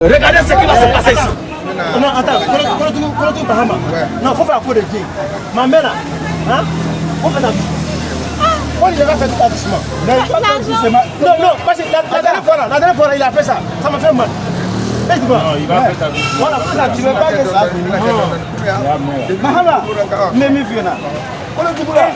Regardez ce qui va se passer ici. Non, attends, Kolotou Bahama. Non, faut faire un coup de pied. Ma mère là, hein? On fait ça. On lui a fait tout doucement. Non, non, parce que la dernière fois, il a fait ça. Ça m'a fait mal. Non, il va faire ça. Voilà, tu veux pas que ça. Mahama, même Fiona. Kolotou là.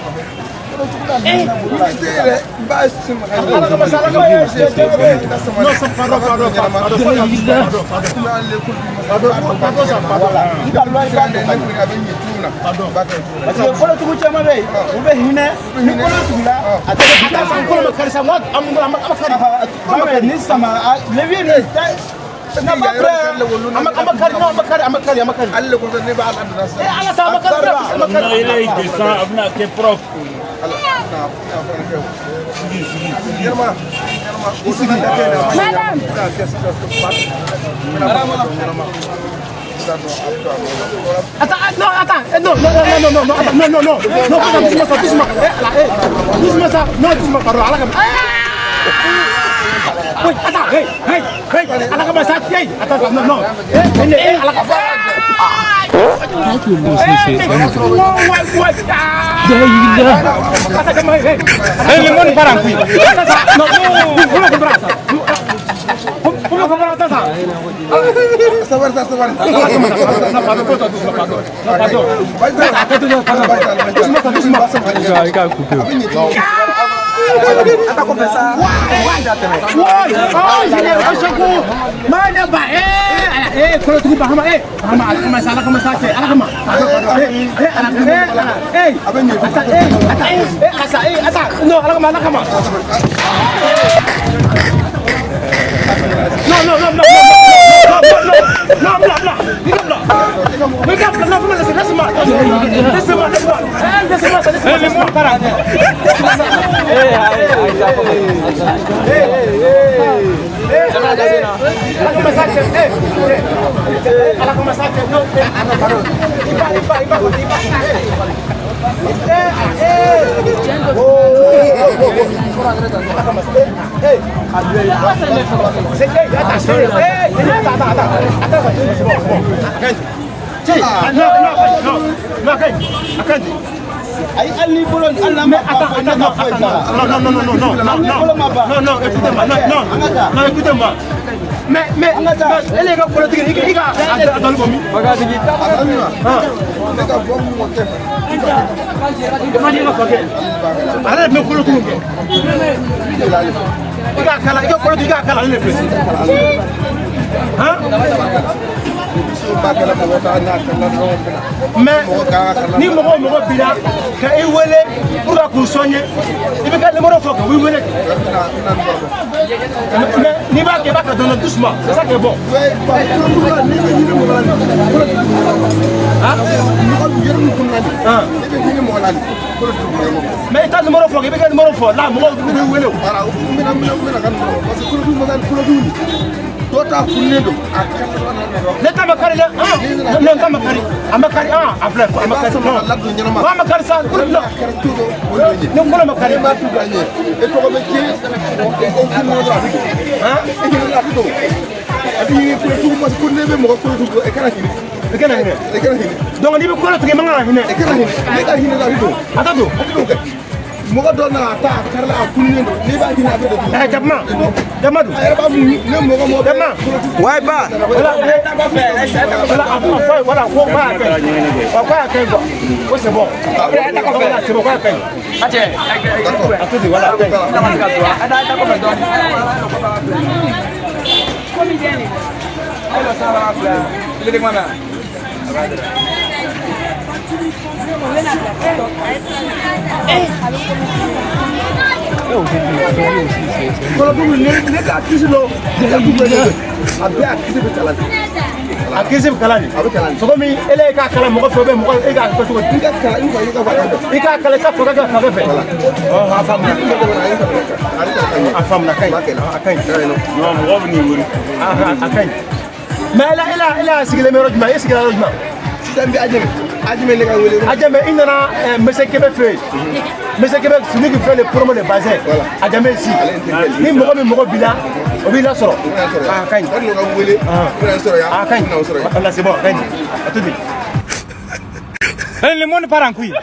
Non, écoutez-moi. Mais elle est politique, il a dans le commis. Arrête de me politique. Mais ni mɔgɔ bila ka I wele pour ka k'u soigner I bɛ ka numéro fɔ ka I wele mais n'i b'a kɛ I b'a kɛ dɔɔnin doucement c'est ça qui est bon. Mais I t'a numéro fɔ I bɛ ka numéro fɔ là mɔgɔw bɛ wele o. Tota kunedo leta makari la non kama kari amakari afla amakari non wa makari sa kurno non ngolo makari ma tu gagné et to ko be ci abi ko tu mo ko nebe mo ko tu e kana hini donc ni be ko tu manga hini e kana hini e ka hini la do atado moga dona ata karla kunni ni ba hini abedo jamadu ba mu ne moga mo dama way ba voilà ko ba ka ko c'est bon après ta ko c'est bon ka kai ache atudi voilà ada ko do komi jeni ala sala afla ile mana kalau tu ni dah kisah lo, dia tu boleh, abis kisah berjalan. Kisah berjalan. So kami, elak kalah muka sobe muka, elak tu tu. Ika kalah tak fokus ke fokus. Oh, afam nak kain. No, muka ni buri. Kain. Mela segala merojma, segala merojma. Sambil aja melek awal. Aja me inna mesek kebe free. Monsieur Québec, c'est lui qui fait les promos de bazin. À jamais ici. Ni Mogo Bila, Obila Soro. Ah, Kain. Ah, Kain. Là, c'est bon, Kain. À tout de suite. Le monde part en couille.